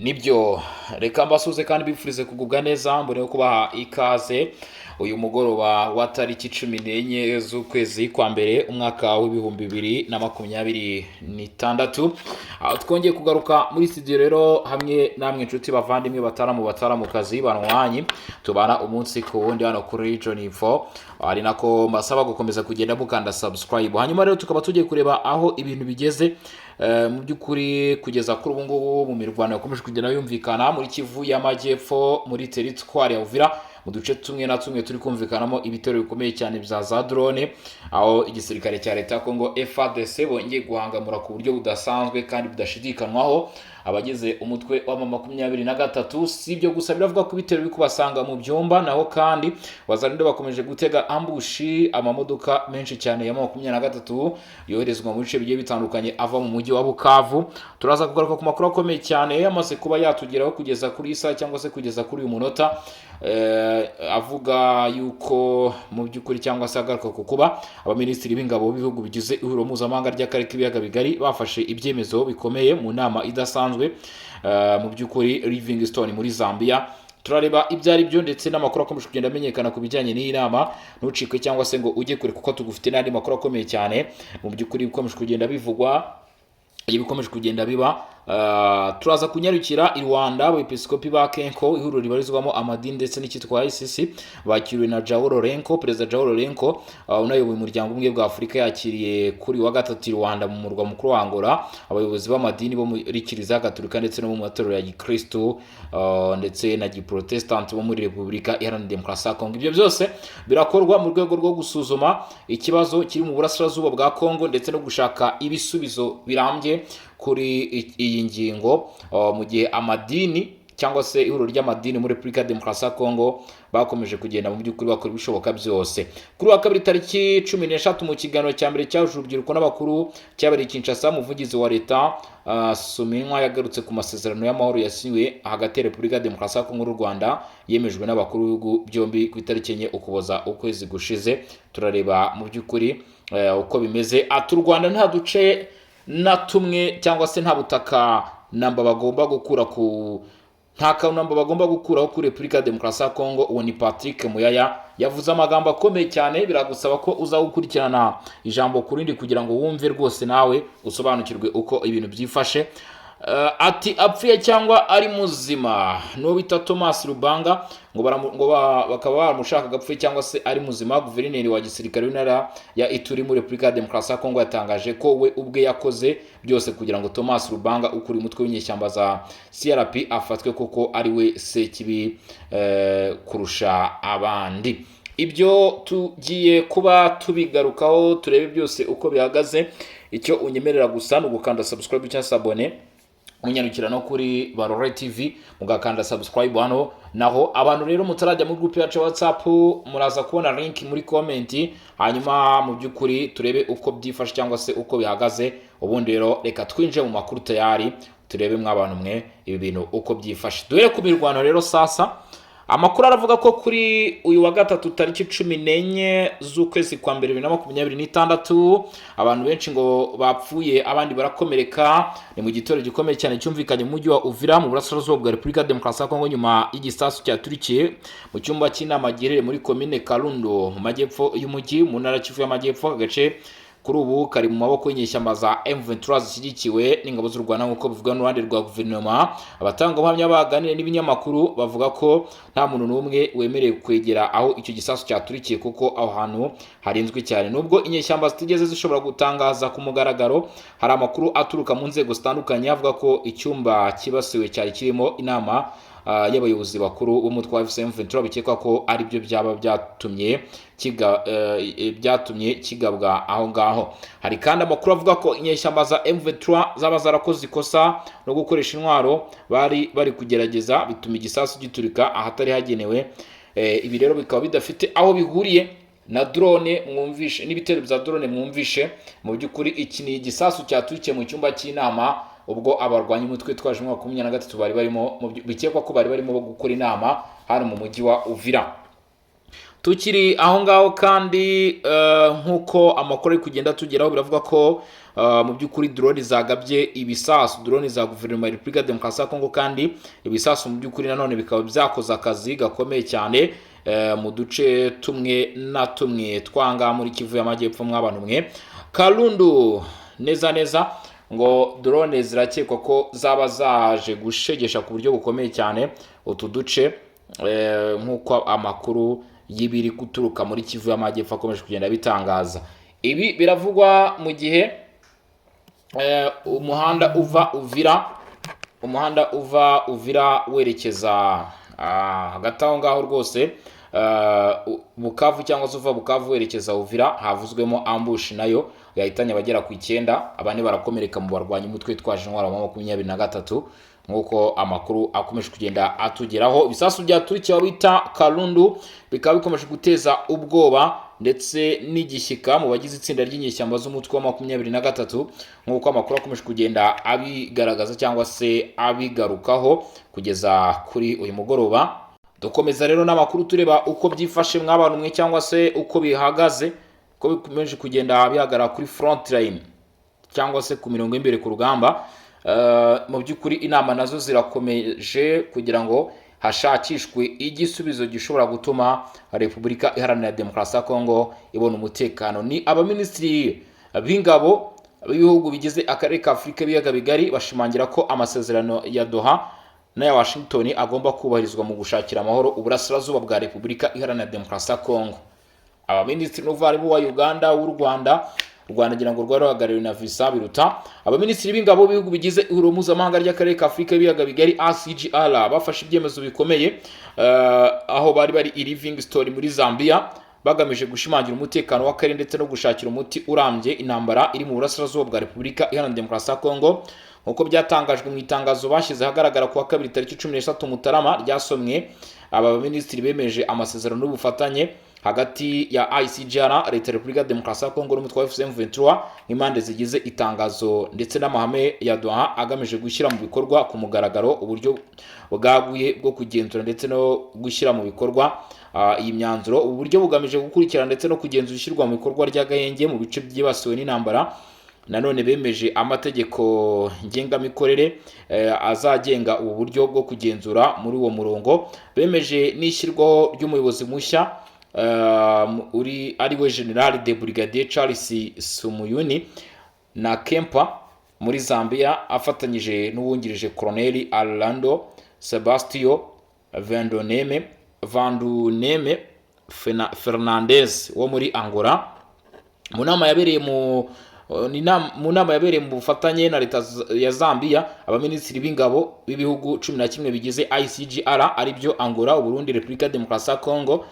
nibyo reka mbasuze kandi bifurize kugubwa neza mbone yo kubaha ikaze uyu mugoroba wa tariki 14 z'ukwezi kwa mbere umwaka w'ibihumbi 2026 twongeye kugaruka muri studio rero hamwe namwe inshuti bavandimwe batara mu kazi banwanyi tubana umunsi ku wundi hano kuri Region Info ari nako mbasaba gukomeza kugenda mukanda subscribe hanyuma rero tukaba tugiye kureba aho ibintu bigeze mu byukuri kugeza kuri ubu ngubu mu mirwano yakomeje kugenda yumvikana muri Kivu y'Amajyepfo muri territoire ya Uvira mu duce tumwe na tumwe turi kumvikanamo ibitero bikomeye cyane bya za drone aho igisirikare cya leta Kongo FARDC bongeye guhangamura ku buryo budasanzwe kandi budashidikanwaho abagize umutwe wa 23 sibyo gusa biravuga ko ibitero biri kubasanga mu byomba naho kandi bazarinde bakomeje gutega ambushi amamodoka menshi cyane ya 23 yoherezwa mu bice bigiye bitandukanye ava mu mujyi wa Bukavu. Turaza kugaruka ku makuru akomeye cyane yamaze kuba yatugeraho kugeza kuri isa cyangwa se kugeza kuri uyu munota avuga yuko mu byukuri cyangwa se agaruka ku kuba abaminisitiri b'ingabo b'ibihugu bigize ihuriro mpuzamahanga ry'akarere k'ibiyaga bigari bafashe ibyemezo bikomeye mu nama idasanzwe mu byukuri Livingstone muri Zambia. Turareba ibyo ari byo ndetse n'amakuru akomeje kugenda amenyekana ku bijyanye n'iyi nama ntucikwe cyangwa se ngo ujye kure kuko tugufite n'andi makuru akomeye cyane mu byukuri bikomeje kugenda bivugwa ibikomeje kugenda biba. Turaza kunyarukira i Rwanda abepiskopi ba Kenko ihuriro ribarizwamo amadini ndetse n'ikitwa ICC bakiriwe na Joao Lourenco. Perezida Joao Lourenco unayoboye umuryango umwe bwa Afurika yakiriye kuri wa gatatu i Rwanda mu murwa mukuru wa Angola abayobozi b'amadini bo muri Kiliziya Gatolika ndetse no mu matorero ya Gikristo ndetse na Giprotestant bo muri Repubulika Iharanira Demokarasi ya Kongo. Ibyo byose birakorwa mu rwego rwo gusuzuma ikibazo kiri mu burasirazuba bwa Kongo ndetse no gushaka ibisubizo birambye kuri iyi ngingo mu gihe amadini cyangwa se ihuriro ry'amadini muri Repubulika ya Demokarasi ya Kongo bakomeje kugenda mu by'ukuri bakora ibishoboka byose. Kuri wa kabiri tariki 13 mu kiganiro cya mbere cyahuje urubyiruko n'abakuru cyabereye Kinshasa umuvugizi wa leta Suminwa yagarutse ku masezerano y'amahoro yasinywe hagati ya Repubulika ya Demokarasi ya Kongo n'u Rwanda yemejwe n'abakuru b'ibihugu byombi ku itariki 4 Ukuboza ukwezi gushize. Turareba mu by'ukuri uko bimeze. U Rwanda nta duce na tumwe cyangwa se nta butaka namba bagomba gukura ku nta kanamba bagomba gukuraho kuri Repubulika ya Demokarasi ya Kongo. Uwo ni Patrick Muyaya yavuze amagambo akomeye cyane biragusaba ko uzagukurikirana ijambo kurindi kugira ngo wumve rwose nawe usobanukirwe uko ibintu byifashe. Ati apfuye cyangwa ari muzima no bita Thomas Lubanga ngo bakaba baramushaka gapfuye cyangwa se ari muzima. Guverineri wa gisirikare w'intara ya Ituri muri Repubulika ya Demokarasi ya Kongo yatangaje ko we ubwe yakoze byose kugira ngo Thomas Lubanga ukuri umutwe w'inyeshyamba za CRP afatwe kuko ari we sekibi kurusha abandi. Ibyo tugiye kuba tubigarukaho turebe byose uko bihagaze. Icyo unyemerera gusa no gukanda subscribe cyangwa abone munyarukira no kuri Barore TV mugakanda subscribe hano. Naho abantu rero mutarajya mu group yacu WhatsApp muraza kubona link muri comment hanyuma mu byukuri turebe uko byifashe cyangwa se uko bihagaze. Ubundi rero reka twinje mu makuru tayari turebe mw'abantu mwe ibi bintu uko byifashe. Duhere ku mirwano rero sasa. Amakuru aravuga ko kuri uyu wa gatatu tariki 14 z'ukwezi kwa mbere 2026 abantu benshi ngo bapfuye abandi barakomereka ni mu gitoro gikomeye cyane cyumvikanye mu mujyi wa Uvira mu burasirazuba bwa Repubulika ya Demokarasi ya Kongo nyuma y'igisasu cyaturikiye mu cyumba cy'inama giherereye muri commune Karundo mu majyepfo y'umujyi mu ntara Kivu y'Amajyepfo. Agace kuri ubu kari mu maboko y'inyeshyamba za M23 zishyigikiwe n'ingabo z'u Rwanda nk'uko bivugwa n'uruhande rwa guverinoma. Abatanga ubuhamya baganiriye n'ibinyamakuru bavuga ko nta muntu n'umwe wemerewe kwegera aho icyo gisasu cyaturikiye kuko aho hantu harinzwe cyane. Nubwo inyeshyamba zitigeze zishobora gutangaza ku mugaragaro, hari amakuru aturuka mu nzego zitandukanye avuga ko icyumba kibasiwe cyari kirimo inama y'abayobozi bakuru b'umutwe wa M23 bikekwa ko ari byo byaba byatumye kigabwa aho ngaho. Hari kandi amakuru avuga ko inyeshyamba za M23 zaba zarakoze ikosa no gukoresha intwaro bari kugerageza bituma igisasu giturika ahatari hagenewe. Ibi rero bikaba bidafite aho bihuriye na drone mwumvishe n'ibitero bya drone mwumvishe. Mu byukuri iki ni igisasu cyaturikiye mu cyumba cy'inama ubwo abarwanyi umutwe twaje mu 23 bari barimo bikekwa ko bari barimo gukora inama hano mu mujyi wa Uvira. tukiri aho ngaho kandi nk'uko amakuru ari kugenda tugeraho biravuga ko mu by'ukuri drone zagabye ibisasu, drone za guverinoma ya Repubulika ya Demokarasi ya Kongo, kandi ibisasu mu by'ukuri nanone bikaba byakoze akazi gakomeye cyane mu duce tumwe na tumwe twanga muri Kivu y'Amajyepfo mw'abantu mwe. Kalundu neza ngo drone zirakekwa ko zaba zaje gushegesha ku buryo bukomeye cyane utu duce, nk'uko amakuru y'ibiri guturuka muri Kivu y'Amajyepfo akomeje kugenda bitangaza. Ibi biravugwa mu gihe umuhanda uva Uvira werekeza hagati aho ngaho rwose Bukavu, cyangwa se uva Bukavu werekeza Uvira, havuzwemo ambush nayo yahitanye abagera ku 9, abane barakomereka mu barwanya umutwe twaje intwara mu 23, nk'uko amakuru akomeje kugenda atugeraho. Ibisasu byaturikiye bita Kalundu bikaba bikomeje guteza ubwoba ndetse n'igishyika mu bagize itsinda ry'inyeshyamba z'umutwe wa 23, nk'uko amakuru akomeje kugenda abigaragaza cyangwa se abigarukaho kugeza kuri uyu mugoroba. Dukomeza rero n'amakuru tureba uko byifashe mw'abantu mwe, cyangwa se uko bihagaze, ko bikomeje kugenda bihagarara kuri front line cyangwa se ku mirongo imbere ku rugamba. Mu by'ukuri inama nazo zirakomeje kugira ngo hashakishwe igisubizo gishobora gutuma Repubulika Iharanira Demokarasi ya Kongo ibona umutekano. Ni abaminisitiri b'ingabo b'ibihugu bigize akarere ka Afurika y'ibiyaga bigari bashimangira ko amasezerano ya Doha n'aya Washington agomba kubahirizwa mu gushakira amahoro uburasirazuba bwa Repubulika Iharanira Demokarasi ya Kongo. Abaminisitiri n'uvarimu wa Uganda, w'u Rwanda ngira ngo rwari ruhagarariwe na Visa Biruta. Abaminisitiri b'ingabo b'ibihugu bigize ihuriro mpuzamahanga ry'akarere ka Afurika y'ibiyaga bigari ACGR bafashe ibyemezo bikomeye aho bari i Livingstone muri Zambia, bagamije gushimangira umutekano w'akarere ndetse no gushakira umuti urambye intambara iri mu burasirazuba bwa Repubulika Iharanira Demokarasi ya Kongo, nk'uko byatangajwe mu itangazo bashyize ahagaragara kuwa kabiri tariki 13 Mutarama ryasomwe. Aba baminisitiri bemeje amasezerano y'ubufatanye hagati ya ICGR, Leta ya Repubulika ya Demokarasi ya Kongo n'umutwe wa M23 nk'impande zigize itangazo ndetse n'amahame ya Doha agamije gushyira mu bikorwa ku mugaragaro uburyo bwaguye bwo kugenzura ndetse no gushyira mu bikorwa iyi myanzuro. Ubu buryo bugamije gukurikirana ndetse no kugenzura ishyirwa mu bikorwa ry'agahenge mu bice byibasiwe n'intambara. Nanone bemeje amategeko ngengamikorere azagenga ubu buryo bwo kugenzura muri uwo murongo. Bemeje n'ishyirwaho ry'umuyobozi mushya ari we General de Brigadier Charles Sumuyuni na Kempa muri Zambia, afatanyije n'uwungirije Colonel Orlando Sebastio Vanduneme Fernandez wo muri Angola. Mu nama yabereye mu bufatanye na leta ya Zambia, abaminisitiri b'ingabo b'ibihugu 11 bigize ICGR ari byo Angola, Burundi, Repubulika ya Demokarasi ya Kongo,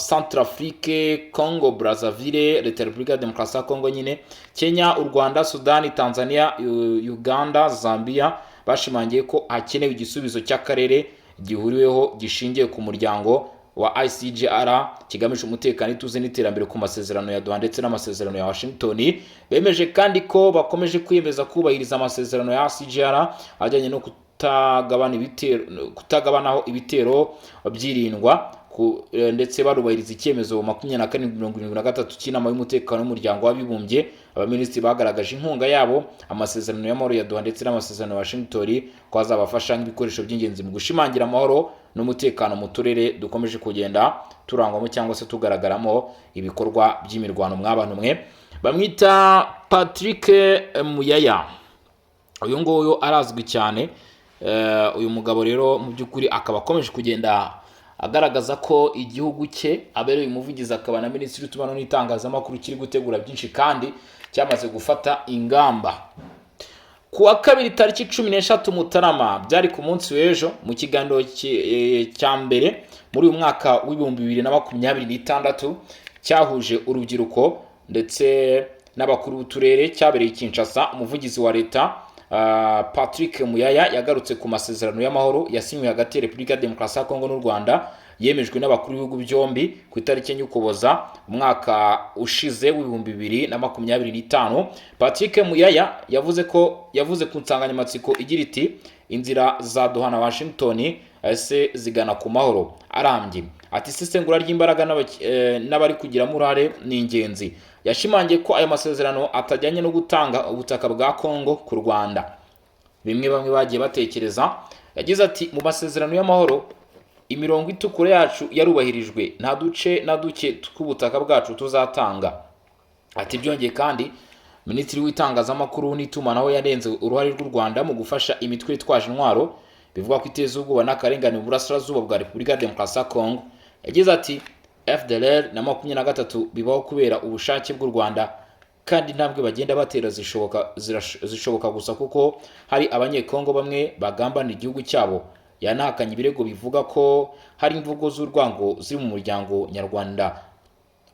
Centrafrique, Congo Brazzaville, Leta ya Repubulika ya Demokarasi ya Kongo nyine, Kenya, u Rwanda, Sudani, Tanzania, Uganda, Zambia, bashimangiye ko hakenewe igisubizo cy'akarere gihuriweho gishingiye ku muryango wa ICGR kigamije umutekano, ituze n'iterambere ku masezerano ya Doha ndetse n'amasezerano ya Washington. Bemeje kandi ko bakomeje kwiyemeza kubahiriza amasezerano ya ICGR ajyanye no kutagabanaho ibitero byirindwa ndetse barubahiriza icyemezo 2473 cy'inama y'umutekano w'umuryango w'abibumbye. Abaminisitiri bagaragaje inkunga yabo amasezerano y'amahoro ya Doha ndetse n'amasezerano ya Washington ko azabafasha nk'ibikoresho by'ingenzi mu gushimangira amahoro n'umutekano mu turere dukomeje kugenda turangwamo cyangwa se tugaragaramo ibikorwa by'imirwano mw'abantu mwe. Bamwita Patrick Muyaya, uyu nguyu arazwi cyane. Uyu mugabo rero mu by'ukuri akaba akomeje kugenda agaragaza ko igihugu cye abereye umuvugizi akaba na minisitiri w'itumanaho n'itangazamakuru kiri gutegura byinshi kandi cyamaze gufata ingamba. Kuwa kabiri tariki 13 Mutarama byari ku munsi w'ejo, mu kiganiro cya mbere muri uyu mwaka w'2026 cyahuje urubyiruko ndetse n'abakuru b'uturere cyabereye Kinshasa, umuvugizi wa leta Patrick Muyaya yagarutse ku masezerano y'amahoro yasinywe hagati ya Repubulika ya Demokarasi ya Kongo n'u Rwanda, yemejwe n'abakuru b'ibihugu byombi ku itariki y'Ukuboza umwaka ushize w'2025. Patrick Muyaya yavuze ku nsanganyamatsiko igira iti inzira za Doha na Washington se zigana ku mahoro arambye. Ati isesengura ry'imbaraga n'abari kugiramo uruhare ni ingenzi. Yashimangiye ko aya masezerano atajyanye no gutanga ubutaka bwa Kongo ku Rwanda bimwe bamwe bagiye batekereza. Yagize ati mu masezerano y'amahoro imirongo itukura yacu yarubahirijwe, nta duce na duke tw'ubutaka bwacu tuzatanga. Ati byongeye kandi Minisitiri w'itangazamakuru n'itumanaho yarenze uruhare rw'u Rwanda mu gufasha imitwe itwaje intwaro bivuga ko iteza ubwoba n'akarengane mu burasirazuba bwa Repubulika ya Demokarasi ya Kongo. Yagize ati FDLR na 23 bibaho kubera ubushake bw'u Rwanda, kandi ntabwo bagenda batera zishoboka gusa kuko hari abanyekongo bamwe bagambana igihugu cyabo. Yanahakanye ibirego bivuga ko hari imvugo z'urwango ziri mu muryango nyarwanda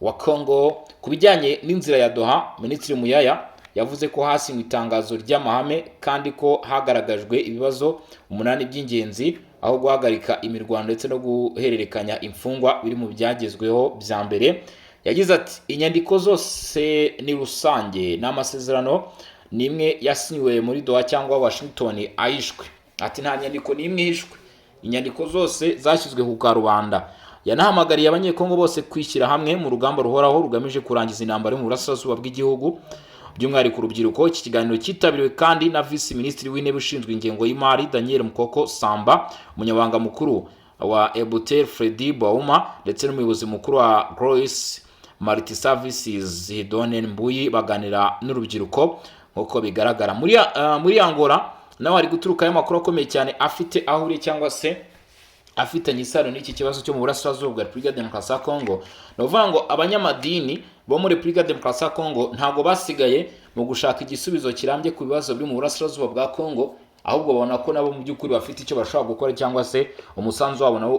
wa Kongo. Ku bijyanye n'inzira ya Doha, Minisitiri Muyaya yavuze ko hasinywe itangazo ry'amahame kandi ko hagaragajwe ibibazo 8 by'ingenzi, aho guhagarika imirwano ndetse no guhererekanya imfungwa biri mu byagezweho bya mbere. Yagize ati inyandiko zose ni rusange n'amasezerano nimwe yasinywe muri Doha cyangwa Washington ayishwe. Ati nta nyandiko nimwe ihishwe, inyandiko zose zashyizwe ku karubanda. Yanahamagariye abanyekongo bose kwishyira hamwe mu rugamba ruhoraho rugamije kurangiza intambara mu burasirazuba bw'igihugu, by'umwihariko urubyiruko. Iki kiganiro cyitabiriwe kandi na Vice Minisitiri w'Intebe ushinzwe ingengo y'imari Daniel Mukoko Samba, umunyabanga mukuru wa Ebutel Fredy Bauma ndetse n'umuyobozi mukuru wa Grace Multi Services Hidonen Mbuyi baganira n'urubyiruko. Nk'uko bigaragara muri Angola nawe hari guturuka y'amakuru akomeye cyane afite ahuriye cyangwa se afitanye isano n'iki kibazo cyo mu burasirazuba bwa Repubulika ya Demokarasi ya Kongo. No vuga ngo abanyamadini bo muri Repubulika ya Demokarasi ya Kongo ntago basigaye mu gushaka igisubizo kirambye ku bibazo biri mu burasirazuba bwa Kongo, ahubwo babona ko nabo mu by'ukuri bafite icyo bashobora gukora cyangwa se umusanzu wabo nawo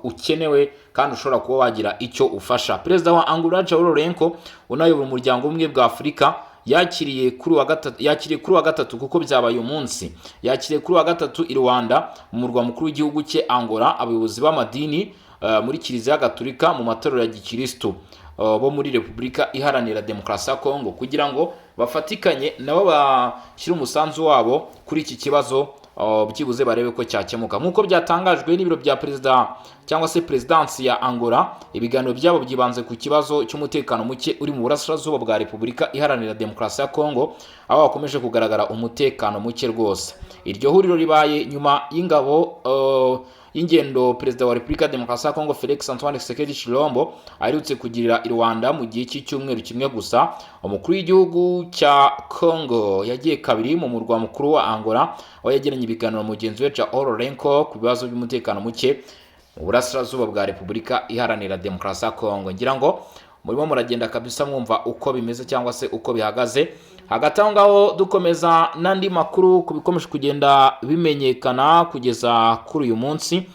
ukenewe kandi ushobora kuba wagira icyo ufasha. Perezida wa Angola João Lourenço unayobora umuryango umwe bwa Afurika yakiriye kuri wa gatatu kuko byabaye umunsi. Yakiriye kuri wa gatatu i Rwanda mu murwa mukuru w'igihugu cye Angola abayobozi b'amadini muri Kiliziya Gatolika mu matorero ya Gikristo bo muri Repubulika Iharanira Demokarasi ya Kongo kugira ngo bafatikanye nabo bashyira umusanzu wabo kuri iki kibazo, byibuze barebe ko cyakemuka. Nk'uko byatangajwe n'ibiro bya perezida cyangwa se Perezidansi ya Angola, ibiganiro byabo byibanze ku kibazo cy'umutekano muke uri mu burasirazuba bwa Repubulika Iharanira Demokarasi ya Kongo, aho hakomeje kugaragara umutekano muke rwose. Iryo huriro ribaye nyuma y'ingendo perezida wa Repubulika ya Demokarasi ya Kongo Felix Antoine Tshisekedi Tshilombo aherutse kugirira i Rwanda mu gihe cy'icyumweru kimwe gusa. Umukuru w'igihugu cya Kongo yagiye kabiri mu murwa mukuru wa Angola, aho yagiranye ibiganiro mugenzi we João Lourenço ku bibazo by'umutekano muke mu burasirazuba bwa Repubulika Iharanira Demokarasi ya Kongo. Ngira ngo murimo muragenda kabisa mwumva uko bimeze cyangwa se uko bihagaze. Hagati aho ngaho dukomeza n'andi makuru ku bikomeje kugenda bimenyekana kugeza kuri uyu munsi.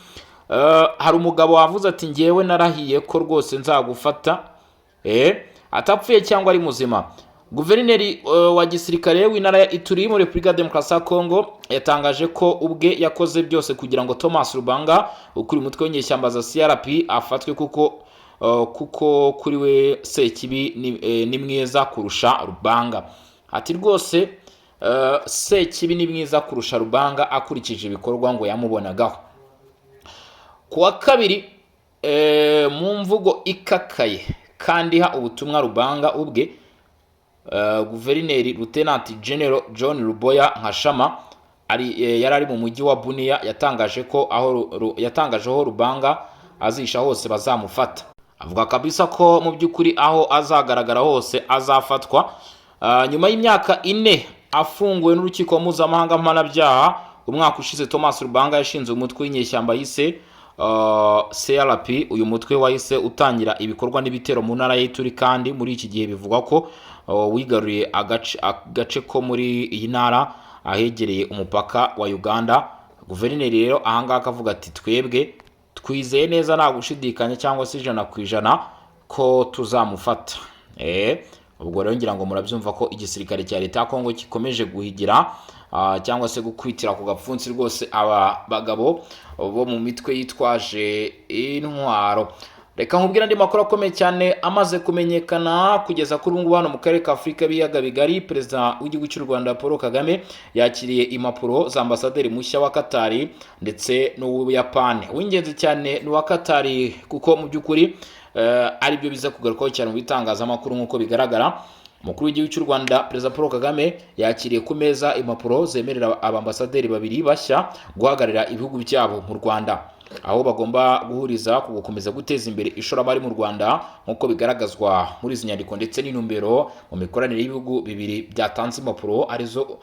Hari umugabo wavuze ati ngewe narahiye ko rwose nzagufata atapfuye cyangwa ari muzima. Guverineri wa gisirikare w'intara ya Ituri muri Repubulika ya Demokarasi ya Kongo yatangaje ko ubwe yakoze byose kugira ngo Thomas Lubanga ukuri umutwe w'inyeshyamba za CRP afatwe kuko kuri we Sekibi ni mwiza kurusha Lubanga. Ati rwose Sekibi ni mwiza kurusha Lubanga akurikije ibikorwa ngo yamubonagaho. Kuwa kabiri mu mvugo ikakaye kandi ha ubutumwa Lubanga ubwe, Guverineri Lieutenant General John Luboya Nkashama yari ari mu mujyi wa Bunia yatangaje aho Lubanga azisha hose bazamufata. Avuga kabisa ko mu by'ukuri aho azagaragara hose azafatwa. Nyuma y'imyaka 4 afunguwe n'urukiko mpuzamahanga mpanabyaha, umwaka ushize Thomas Lubanga yashinze umutwe w'inyeshyamba yise CRP. Uyu mutwe wahise utangira ibikorwa n'ibitero mu ntara y'Ituri, kandi muri iki gihe bivugwa ko wigaruriye agace ko muri iyi ntara ahegereye umupaka wa Uganda. Guverineri rero ahangaha akavuga ati twebwe twizeye neza nta gushidikanya cyangwa se 100% ko tuzamufata. Ubwo rero ngira ngo murabyumva ko igisirikare cya leta ya Kongo gikomeje guhigira cyangwa se gukwitira ku gapfunsi rwose aba bagabo bo mu mitwe yitwaje intwaro. Reka nkubwira andi makuru akomeye cyane amaze kumenyekana kugeza kuri ubu ngubu hano mu karere ka Afurika y'ibiyaga bigari. Perezida w'igihugu cy'u Rwanda Paul Kagame yakiriye impapuro za ambasaderi mushya wa Katari ndetse n'uw'Ubuyapani. Uw'ingenzi cyane ni uwa Katari kuko mu by'ukuri ari byo biza kugarukaho cyane mu bitangazamakuru nk'uko bigaragara. Umukuru w'igihugu cy'u Rwanda Perezida Paul Kagame yakiriye ku meza impapuro zemerera abambasaderi babiri bashya guhagararira ibihugu byabo mu Rwanda, aho bagomba guhuriza ku gukomeza guteza imbere ishoramari mu Rwanda nk'uko bigaragazwa muri izi nyandiko ndetse n'intumbero mu mikoranire y'ibihugu bibiri byatanze impapuro arizo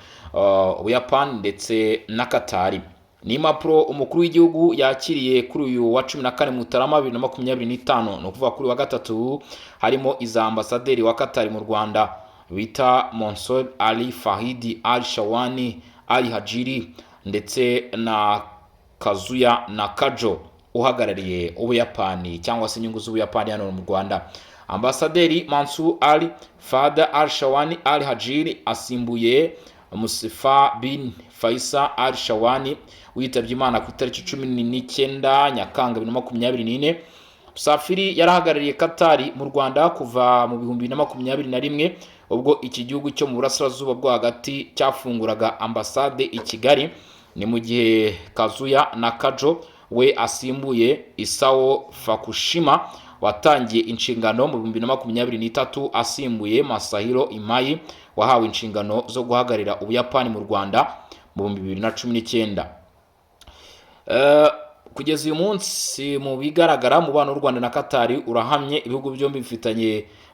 Ubuyapani ndetse na Katari. Ni impapuro umukuru w'igihugu yakiriye kuri uyu wa 14 Mutarama 2025, ni ukuvuga kuri wa gatatu, harimo iza ambasaderi wa Katari mu Rwanda bita Mansour Ali Fahidi Al Shawani Ali Hajiri ndetse na Kazuya Nakajo uhagarariye Ubuyapani cyangwa se inyungu z'Ubuyapani hano mu Rwanda. Ambasaderi Mansour Ali Fada Al Shawani Al Hajiri asimbuye Musifa bin Faisa Al Shawani witabye Imana ku itariki 19 Nyakanga 2024. Musafiri yarahagarariye Katari mu Rwanda kuva mu 2021 ubwo iki gihugu cyo mu burasirazuba bwo hagati cyafunguraga ambasade i Kigali. Ni mu gihe Kazuya Nakajo we asimbuye Isao Fukushima watangiye inshingano mu 2023 asimbuye Masahiro Imai wahawe inshingano zo guhagararira Ubuyapani mu Rwanda mu 2019. Kugeza uyu munsi mu bigaragara mubano w'u Rwanda na Katari urahamye. Ibihugu byombi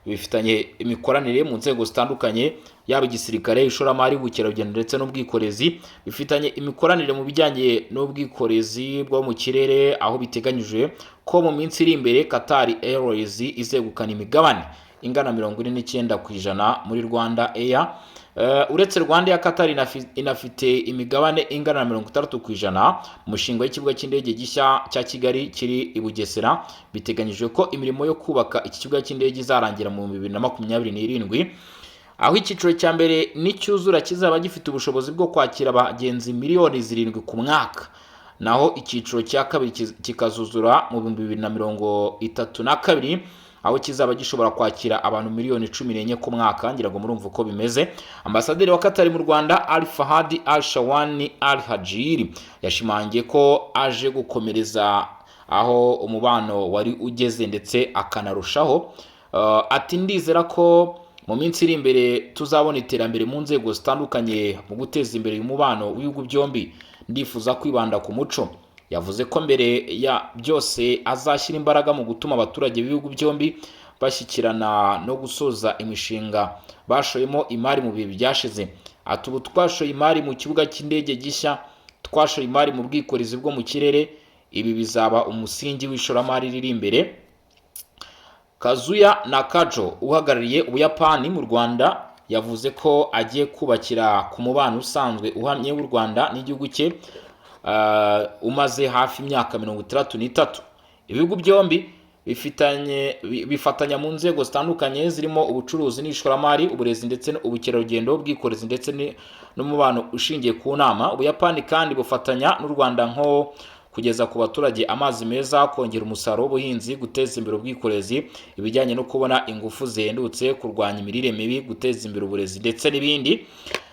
bifitanye imikoranire mu nzego zitandukanye, yaba igisirikare, ishoramari, ubukerarugendo ndetse n'ubwikorezi. Bifitanye imikoranire mu bijyanye n'ubwikorezi bwo mu kirere, aho biteganyijwe ko mu minsi iri imbere Qatar Airways izegukana imigabane ingana 49% muri Rwanda Air. Uretse Rwanda ya Qatar inafite imigabane ingana na 60% mu mushinga w'ikibuga cy'indege gishya cya Kigali kiri i Bugesera. Biteganyijwe ko imirimo yo kubaka iki kibuga cy'indege izarangira mu 2027, aho icyiciro cya mbere n'icyuzura kizaba gifite ubushobozi bwo kwakira abagenzi miliyoni 7 ku mwaka, naho icyiciro cya kabiri kikazuzura mu 2032, aho kizaba gishobora kwakira abantu miliyoni 14 ku mwaka. Ngira ngo murumva uko bimeze. Ambasaderi wa Katari mu Rwanda Ali Fahadi Al Shawani Al Hajiri yashimangiye ko aje gukomereza aho umubano wari ugeze ndetse akanarushaho. Ati ndizera ko mu minsi iri imbere tuzabona iterambere mu nzego zitandukanye mu guteza imbere umubano w'ibihugu byombi. Ndifuza kwibanda ku muco. Yavuze ko mbere ya byose azashyira imbaraga mu gutuma abaturage b'ibihugu byombi bashyikirana no gusoza imishinga bashoyemo imari mu bihe byashize. Ati ubu twashoye imari mu kibuga cy'indege gishya, twashoye imari mu bwikorezi bwo mu kirere, ibi bizaba umusingi w'ishoramari riri imbere. Kazuya Nakajo uhagarariye Ubuyapani mu Rwanda yavuze ko agiye kubakira ku mubano usanzwe uhamye w'u Rwanda n'igihugu cye umaze hafi imyaka 63. Ibihugu byombi bifatanya mu nzego zitandukanye zirimo ubucuruzi n'ishoramari, uburezi ndetse n'ubukerarugendo, ubwikorezi ndetse n'umubano ushingiye ku nama. Ubuyapani kandi bufatanya n'u Rwanda nko kugeza ku baturage amazi meza, kongera umusaruro w'ubuhinzi, guteza imbere ubwikorezi, ibijyanye no kubona ingufu zihendutse, kurwanya imirire mibi, guteza imbere uburezi ndetse n'ibindi.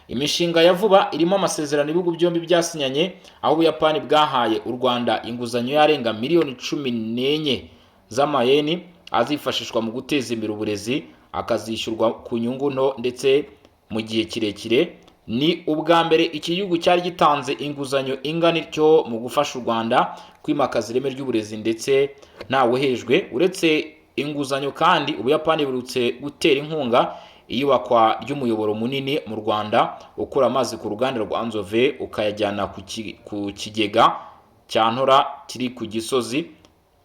Imishinga ya vuba irimo amasezerano ibihugu byombi byasinyanye, aho Ubuyapani bwahaye u Rwanda inguzanyo yarenga miliyoni 14 z'amayeni azifashishwa mu guteza imbere uburezi, akazishyurwa ku nyungu nto ndetse mu gihe kirekire. Ni ubwa mbere iki gihugu cyari gitanze inguzanyo ingana ityo mu gufasha u Rwanda kwimakaza ireme ry'uburezi ndetse ntawuhejwe. Uretse inguzanyo kandi Ubuyapani burutse gutera inkunga iyubakwa ry'umuyoboro munini mu Rwanda ukura amazi ku ruganda rwa Nzove ukayajyana ku kigega cya Ntora kiri ku Gisozi,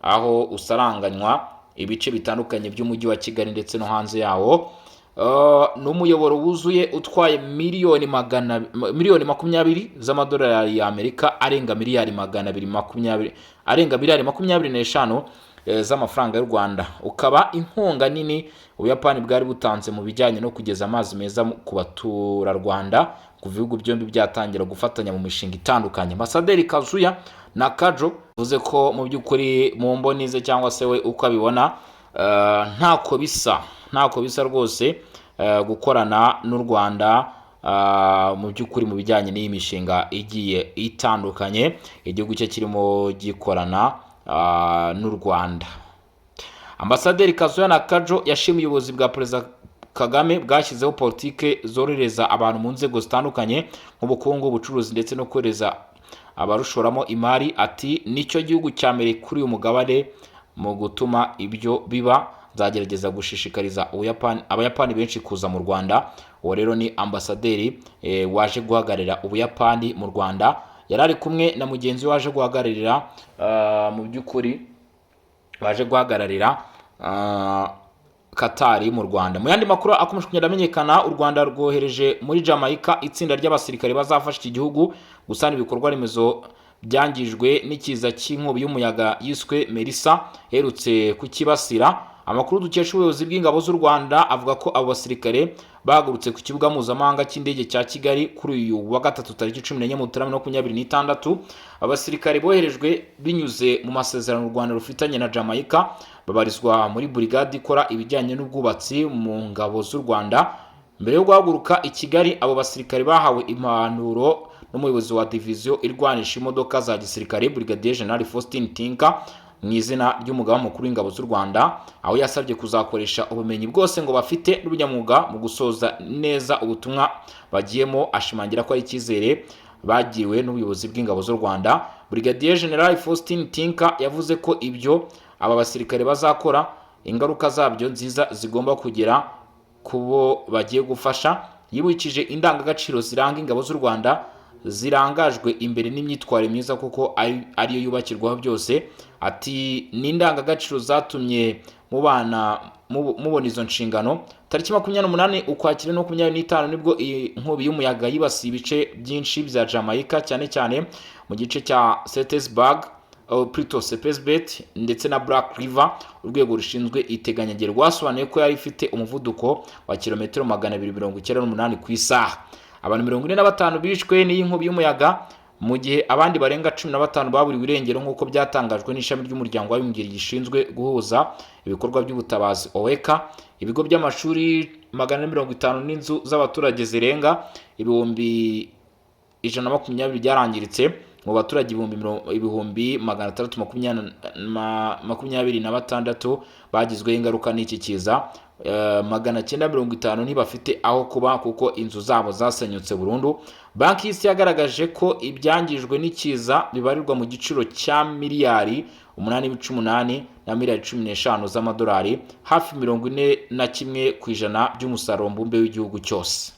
aho usaranganywa ibice bitandukanye by'umujyi wa Kigali ndetse no hanze yawo. n'umuyoboro wuzuye utwaye miliyoni 20 z'amadolari y'Amerika, arenga miliyari 25 z'amafaranga y'u Rwanda. Ukaba inkunga nini Ubuyapani bwari butanze mu bijyanye no kugeza amazi meza ku baturarwanda ku bihugu byombi byatangira gufatanya mu mishinga itandukanye. Ambasaderi Kazuya Nakajo uvuze ko mu by'ukuri mu mboni ze cyangwa se we uko abibona, ntako bisa rwose gukorana n'u Rwanda mu by'ukuri mu bijyanye n'iyi mishinga igiye itandukanye igihugu cye kirimo gikorana n'u Rwanda. Ambasaderi Kazuya Nakajo yashimiye ubuyobozi bwa Perezida Kagame bwashyizeho politike zorohereza abantu mu nzego zitandukanye nk'ubukungu, ubucuruzi ndetse no kohereza abarushoramo imari. Ati nicyo gihugu cya mbere kuri uyu mugabane mu gutuma ibyo biba. Nzagerageza gushishikariza Abayapani benshi kuza mu Rwanda. Uwo rero ni ambasaderi waje guhagararira Ubuyapani mu Rwanda, yari ari kumwe na mugenzi we waje guhagararira mu by'ukuri waje guhagararira Katari mu Rwanda. Mu yandi makuru akomeje kugenda amenyekana, u Rwanda rwohereje muri Jamaica itsinda ry'abasirikare bazafasha iki gihugu gusana ibikorwa remezo byangijwe n'ikiza cy'inkubi y'umuyaga yiswe Melissa herutse kukibasira. Amakuru dukesha ubuyobozi bw'ingabo z'u Rwanda avuga ko abo basirikare bahagurutse ku kibuga mpuzamahanga cy'indege cya Kigali kuri uyu wa gatatu tariki 14 Mutarama 2026. Abasirikare boherejwe binyuze mu masezerano u Rwanda rufitanye na Jamaica, babarizwa muri brigade ikora ibijyanye n'ubwubatsi mu ngabo z'u Rwanda. Mbere yo guhaguruka i Kigali, abo basirikare bahawe impanuro n'umuyobozi wa division irwanisha imodoka za gisirikare Brigadier General Faustin Tinka mu izina ry'umugaba mukuru w'ingabo z'u Rwanda, aho yasabye kuzakoresha ubumenyi bwose ngo bafite n'ubunyamwuga mu gusoza neza ubutumwa bagiyemo. Ashimangira ko ari icyizere bagiriwe n'ubuyobozi bw'ingabo z'u Rwanda. Brigadier General Faustin Tinka yavuze ko ibyo aba basirikare bazakora ingaruka zabyo nziza zigomba kugera kubo bagiye gufasha. Yibukije indangagaciro ziranga ingabo z'u Rwanda zirangajwe imbere n'imyitwarire myiza kuko ariyo yubakirwaho byose. Ati ni indangagaciro zatumye mubona izo nshingano. Tariki 28 Ukwakira 2025 nibwo inkubi y'umuyaga yibasiye ibice byinshi bya Jamaica, cyane cyane mu gice cya Setesburg, Sepesbet ndetse na Black River. Urwego rushinzwe iteganyagere rwasobanuye ko yari ifite umuvuduko wa kilometero 298 ku isaha. Abantu 45 bishwe n'iyi nkubi y'umuyaga, mu gihe abandi barenga 15 baburiwe irengero nk'uko byatangajwe n'ishami ry'umuryango w'abibumbye gishinzwe guhuza ibikorwa by'ubutabazi OECA. Ibigo by'amashuri 150 n'inzu z'abaturage zirenga 120 byarangiritse, mu baturage 626 bagizweho ingaruka n'iki kiza. 950 ntibafite aho kuba kuko inzu zabo zasenyutse burundu. Banki y'Isi yagaragaje ko ibyangijwe n'ikiza bibarirwa mu giciro cya miliyari 8.8 na miliyari 15 z'amadolari, hafi 41% by'umusaruro mbumbe w'igihugu cyose.